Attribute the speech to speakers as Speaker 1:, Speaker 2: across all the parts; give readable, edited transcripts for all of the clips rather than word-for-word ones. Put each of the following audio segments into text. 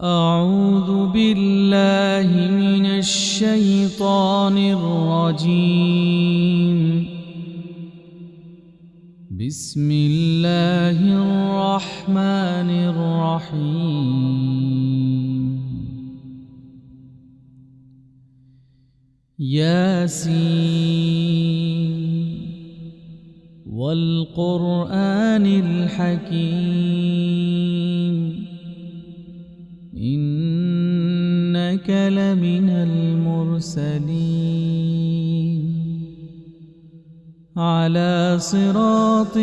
Speaker 1: أعوذ بالله من الشيطان الرجيم. بسم الله الرحمن الرحيم. ياسين والقرآن الحكيم إنك لمن المرسلين على صراط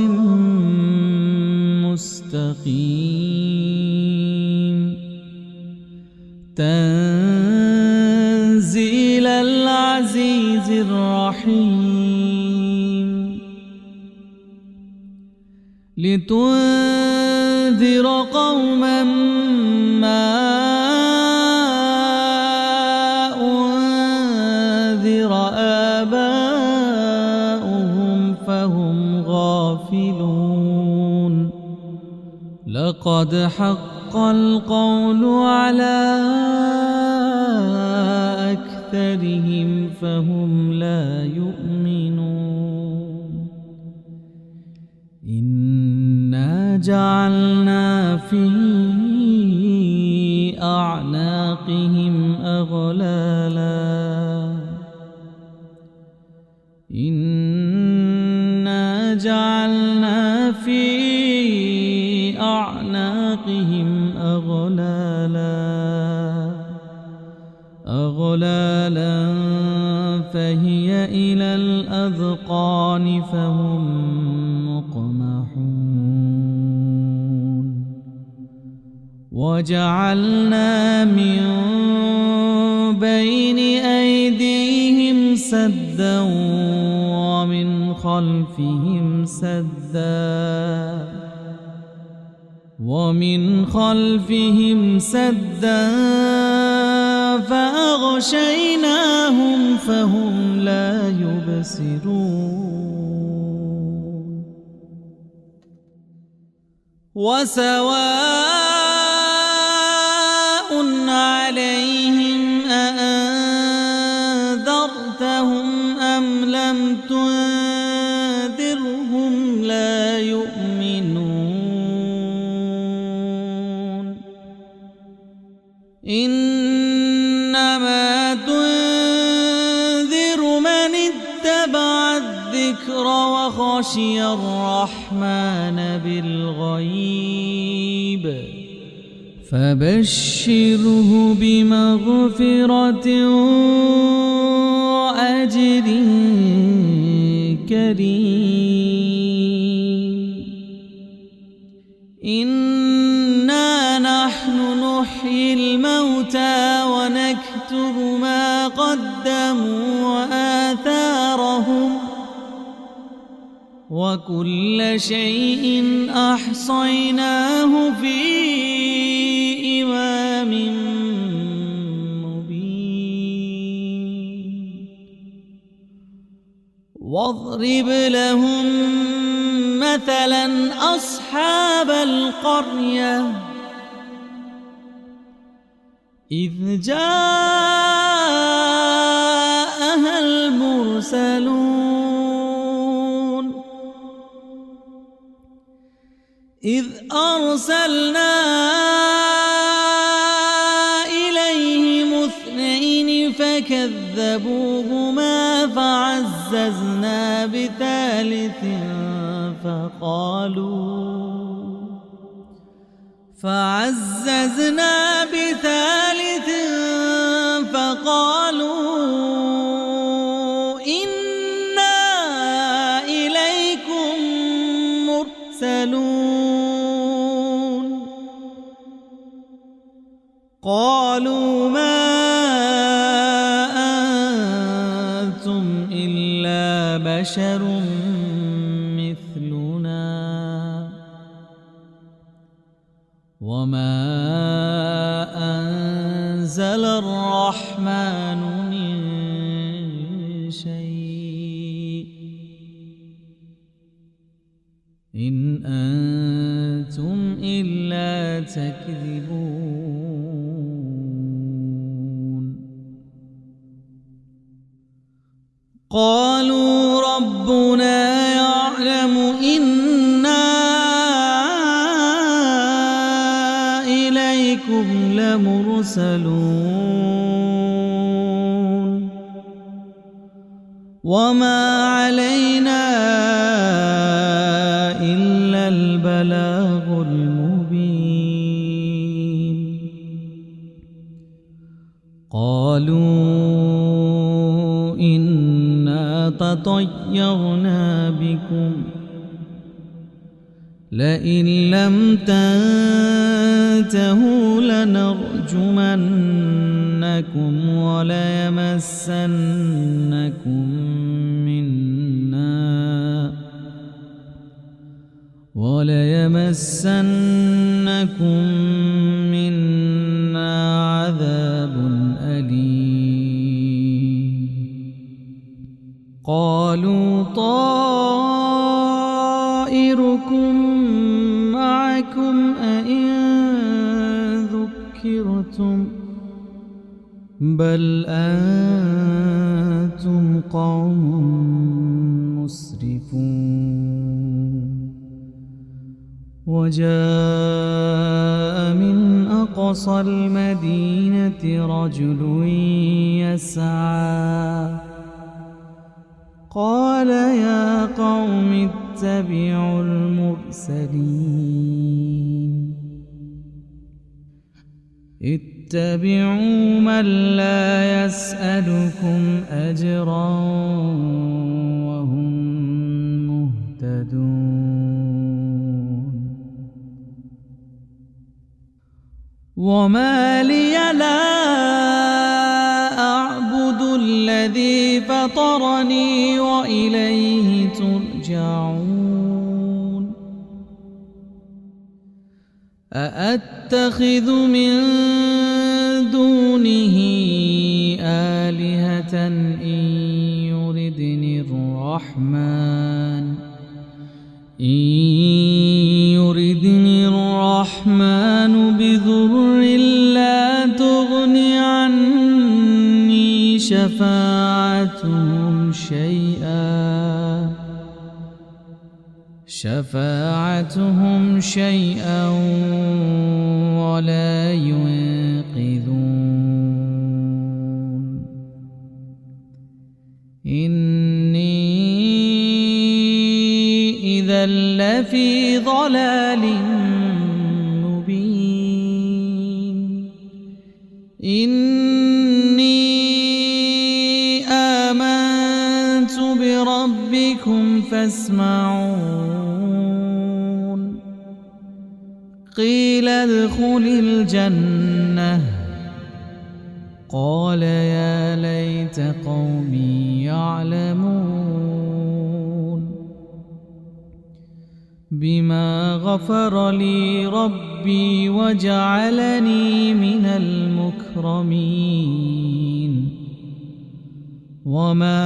Speaker 1: مستقيم تنزيل العزيز الرحيم لتنذر قوما ما أنذر آباؤهم فهم غافلون لقد حق القول على أكثرهم فهم لا يؤمنون إنا جعلنا في أعناقهم أغلالا إنا جعلنا في أعناقهم أغلالا فهي إلى الأذقان فهم مقمحون وجعلنا من بين أيديهم سدا ومن خلفهم سدا فأغشيناهم فهم لا يبصرون وسواء عليهم أأنذرتهم أم لم تنذرهم لا يؤمنون إنما تنذر من اتبع الذكر وخشي الرحمن بالغيب فبشره بمغفرة وأجر كريم إنا نحن نحيي الموتى ونكتب ما قدموا وآثارهم وكل شيء أحصيناه في إمام مبين واضرب لهم مثلا أصحاب القرية إذ جاءها المرسلون إذ أرسلنا إليهم اثنين فكذبوهما فعززنا بثالث فقالوا إنا إليكم مرسلون قالوا ما أنتم إلا بشر مثلنا وما أنزل الرحمن من شيء إن أنتم إلا تكذبون قالوا ربنا يعلم إنا إليكم لمرسلون وما علينا إلا البلاغ المبين قالوا إنا تطيرنا بكم لئن لم تنتهوا لنرجمنكم وليمسنكم منا عذاب أليم قالوا طائركم معكم أئن ذكرتم بل أنتم قوم مسرفون وجاء من أقصى المدينة رجل يسعى قال يا قوم اتبعوا المرسلين اتبعوا من لا يسألكم أجرا وهم مهتدون وما لي لا أعبد الذي فطرني وإليه ترجعون أأتخذ من دونه آلهة إن يردني الرحمن بضر لا تغن عني شفاعتهم شيئا ولا ينقذون إني إذا لفي ضلال مبين إني آمنت بربكم فاسمعون قيل ادخل الجنة قال يا ليت قومي يعلمون بما غفر لي ربي وجعلني من المكرمين وما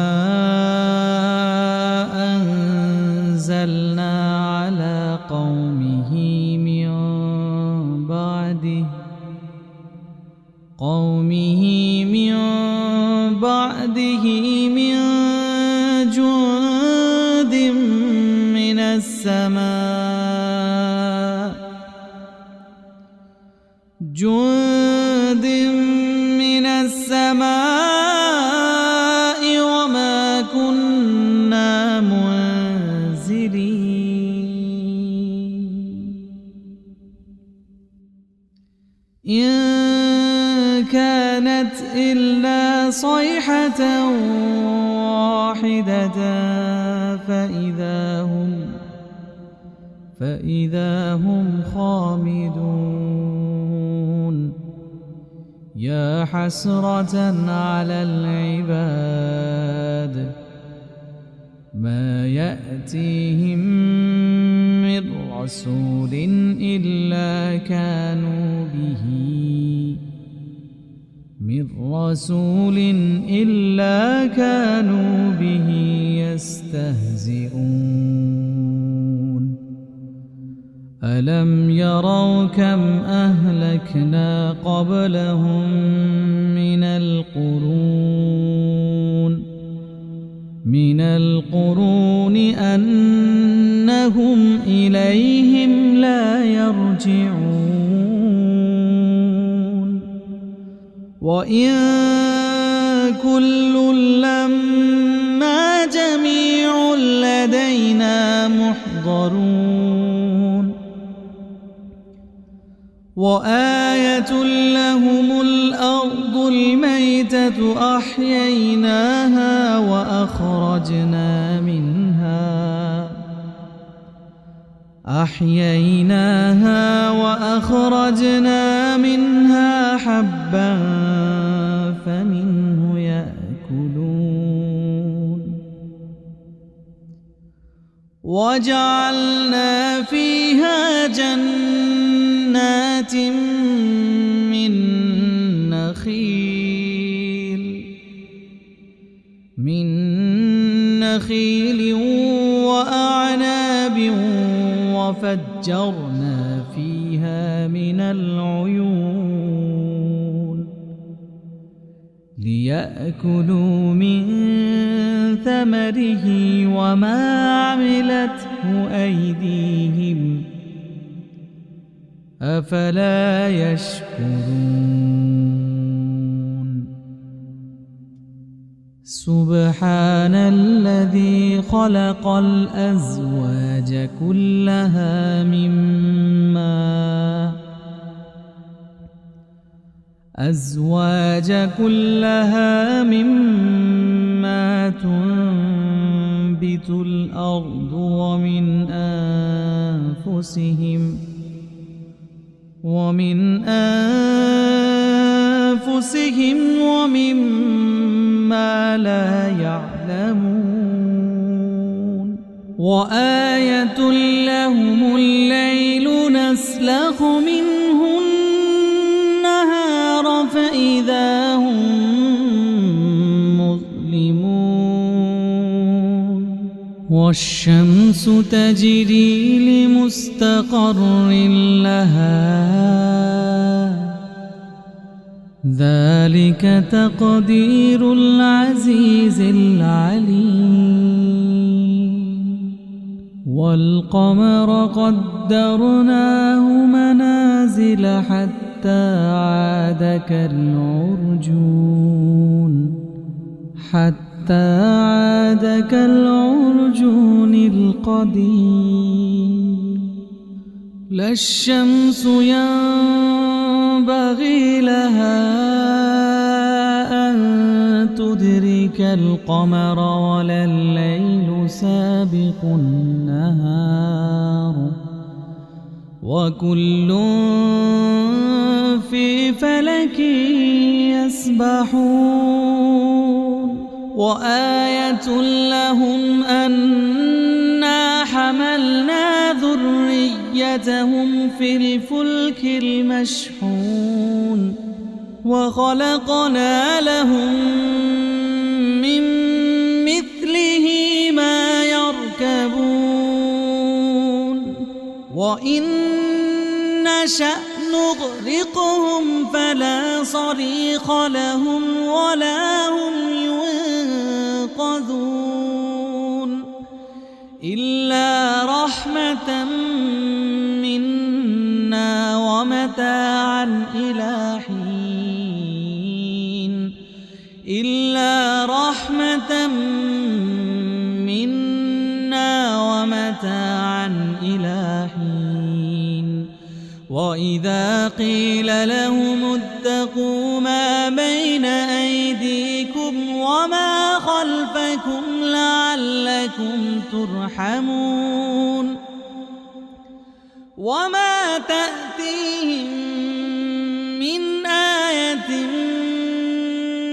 Speaker 1: أنزلنا على قومه من بعده من جند من السماء وما كنا منزلين إن كانت إلا صيحة واحدة فإذا هم خامدون يا حسرة على العباد ما يأتيهم من رسول إلا كانوا به يستهزئون ألم يروا كم أهلكنا قبلهم من القرون القرون أنهم إليهم لا يرجعون وإن كل لما جميع لدينا محضرون وآية لهم الأرض الميتة أحييناها وأخرجنا منها حبا فمنه يأكلون وجعلنا فيها جنات من نخيل وأعناب وفجرنا فيها من العيون ليأكلوا من ثمره وما عملته أيديهم أفلا يشكرون سبحان الذي خلق الأزواج كلها مما تنبت الأرض ومن أنفسهم ومما لا يعلمون وآية لهم الليل نسلخ منه النهار فإذا هم مظلمون والشمس تجري لمستقر لها ذلك تقدير العزيز العليم والقمر قدرناه منازل حتى عاد كالعرجون القديم لا الشمس ينبغي لها أن تدرك القمر ولا الليل سابق النهار وكل في فلك يسبحون وآية لهم أنا حملنا ذريتهم في الفلك المشحون وخلقنا لهم من مثله ما يركبون وإن نشأ نغرقهم فلا صريخ لهم ولا هم ينقذون إلا رحمة منا ومتاعا إلى حين وإذا قيل لهم اتقوا ما بين أيديكم وما خلفكم لعلكم ترحمون وما تأتيهم من آية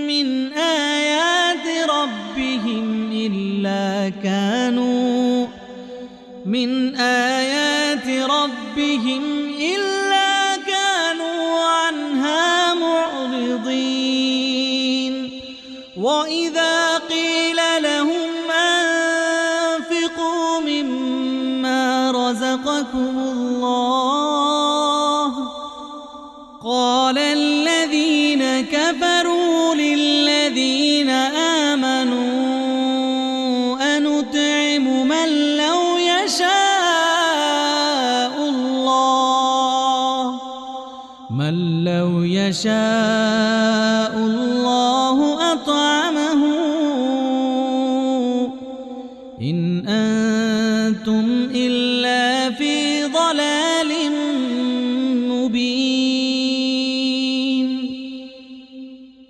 Speaker 1: من آيات ربهم إلا كانوا عنها معرضين وإذا قيل لهم أنفقوا مما رزقكم الله قال الذين كفروا للذين آمنوا قل لو يشاء الله أطعمه إن أنتم إلا في ضلال مبين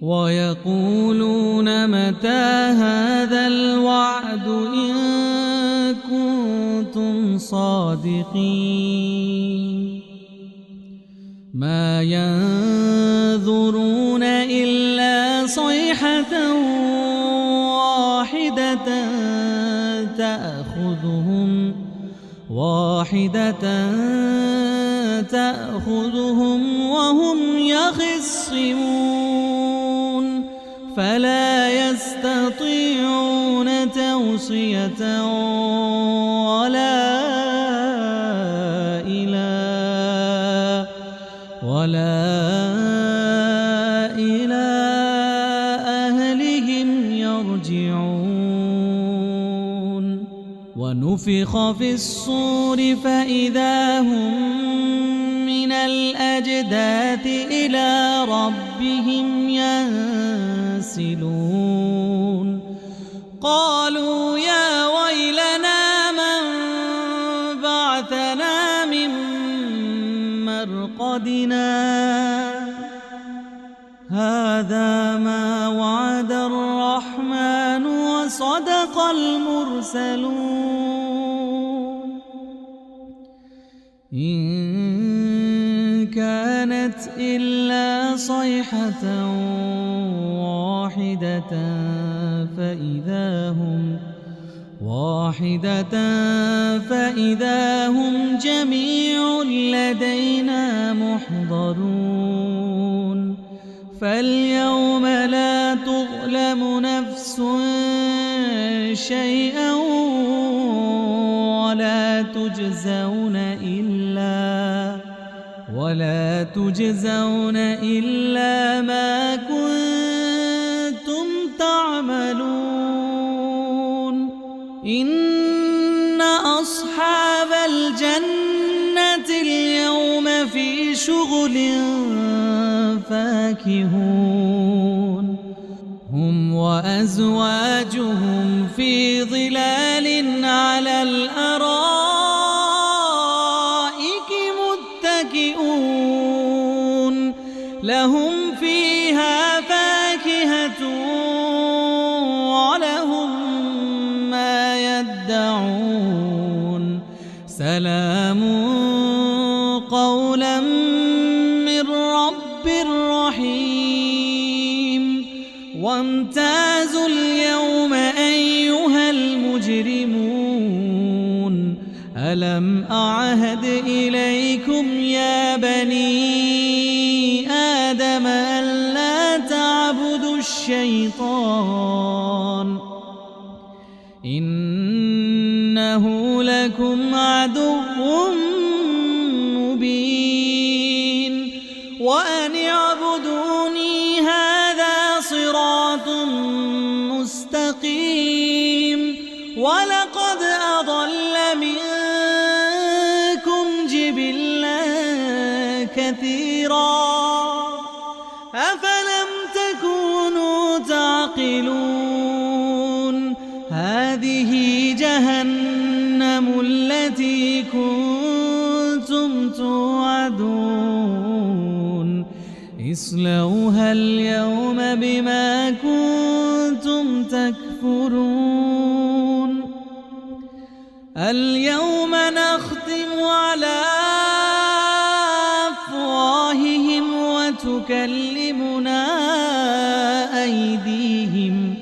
Speaker 1: ويقولون متى هذا الوعد إن كنتم صادقين ما ينظرون إلا صيحة تأخذهم وهم يخصمون فلا يستطيعون توصية ولا إلى أهلهم يرجعون ونفخ في الصور فإذا هم من الأجداث إلى ربهم ينسلون قالوا يا ويلنا من بعثنا من مرقدنا هذا ما وعد الرحمن وصدق المرسلون إن كانت إلا صيحة فإذا هم جميع لدينا محضرون فاليوم لا تظلم نفس شيئا ولا تجزون إلا ما كنتم تعملون إن أصحاب الجنة اليوم في شغل فاكهون هم وأزواجهم في ظلال على الأرائك متكئون لهم فيها فاكهة ولهم ما يدعون سلام قولا من رب رحيم وامتازوا اليوم أيها المجرمون ألم أعهد إليكم يا بني آدم ألا تعبدوا الشيطان إنه لكم عدو مبين وأن اعبدوني هذا صراط مستقيم ولقد أضل منكم جبلا كثيرا أفلم تكونوا تعقلون هذه جهنم التي كنتم توعدون اصلوها اليوم بما كنتم تكفرون اليوم نختم على أفواههم وتكلمنا أيديهم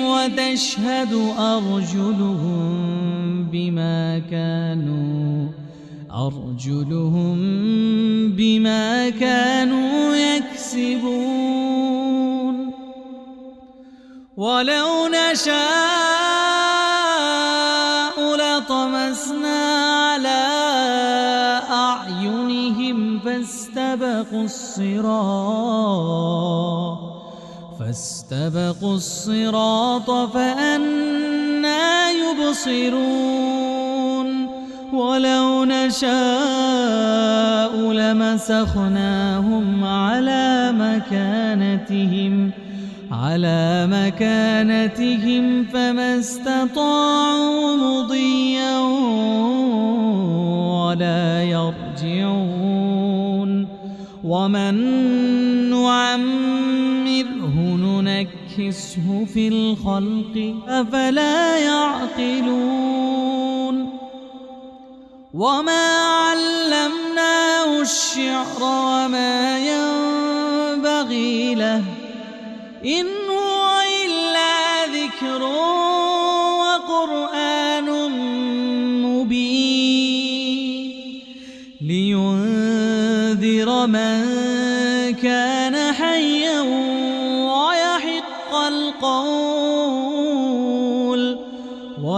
Speaker 1: وتشهد أرجلهم بما كانوا يكسبون ولو نشاء لطمسنا على أعينهم فاستبقوا الصراط فأنى يبصرون ولو نشاء لمسخناهم على مكانتهم فما استطاعوا مضيا ولا يرجعون ومن نعمره ننكسه في الخلق أفلا يعقلون وما علمناه الشعر وما ينبغي له إن هو إلا ذكر وقرآن مبين لينذر من كان حيا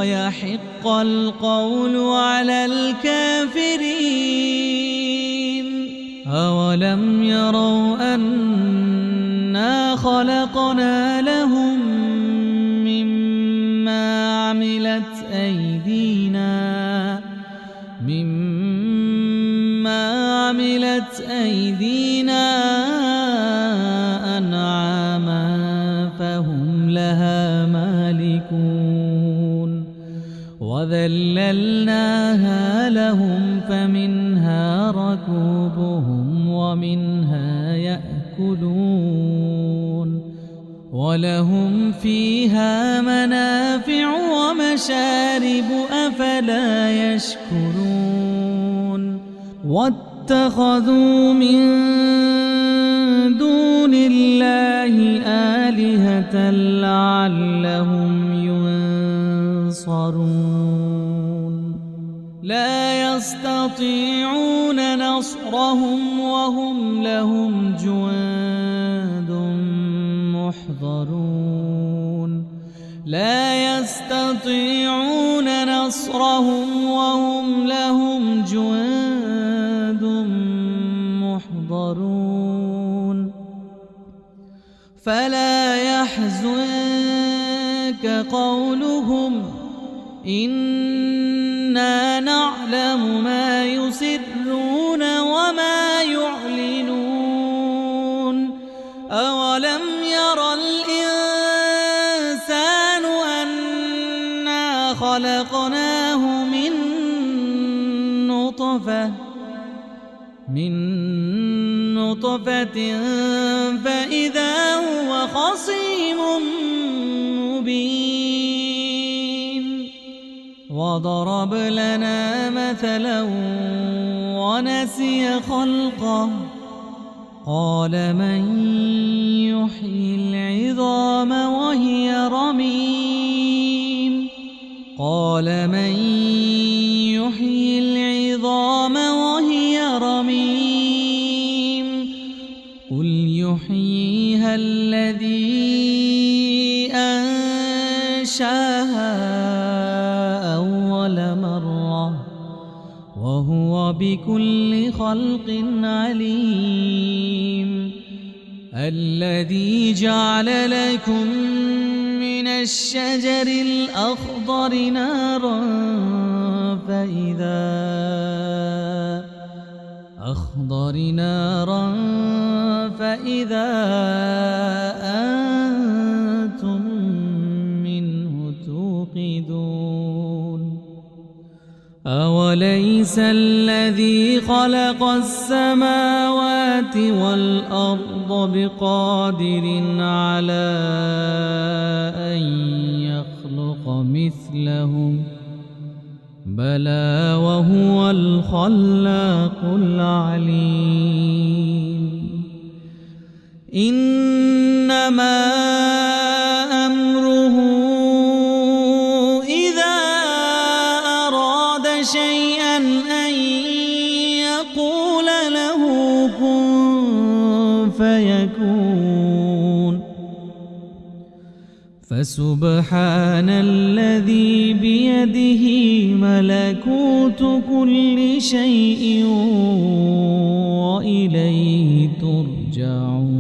Speaker 1: ويحق القول على الكافرين أولم يروا أنا خلقنا لهم مما عملت أيدينا أنعاما فهم لها مالكون وذللناها لهم فمنها ركوبهم ومنها يأكلون ولهم فيها منافع ومشارب أفلا يشكرون واتخذوا من دون الله آلهة لعلهم ينصرون لا يستطيعون نصرهم وهم لهم جند محضرون لا يستطيعون نصرهم وهم لهم جند محضرون فلا يحزنك قولهم إنا نعلم ما يسرون وما يعلنون أولم ير الإنسان أنا خلقناه من نطفة فإذا هو خصيم مبين وضرب لنا مثلا ونسي خلقه قال من يحيي العظام وهي رميم قل يحييها الذي أنشاها أول مرة وهو بكل خلق عليم الذي جعل لكم من الشجر الأخضر نارا فإذا أنتم منه توقدون أوليس الذي خلق السماوات والأرض بقادر على أن يخلق مثلهم بلى وهو الخلاق العليم إنما أمره إذا أراد شيئا أن يقول له كن فيكون فسبحان الذي بيده ملكوت كل شيء وإليه ترجعون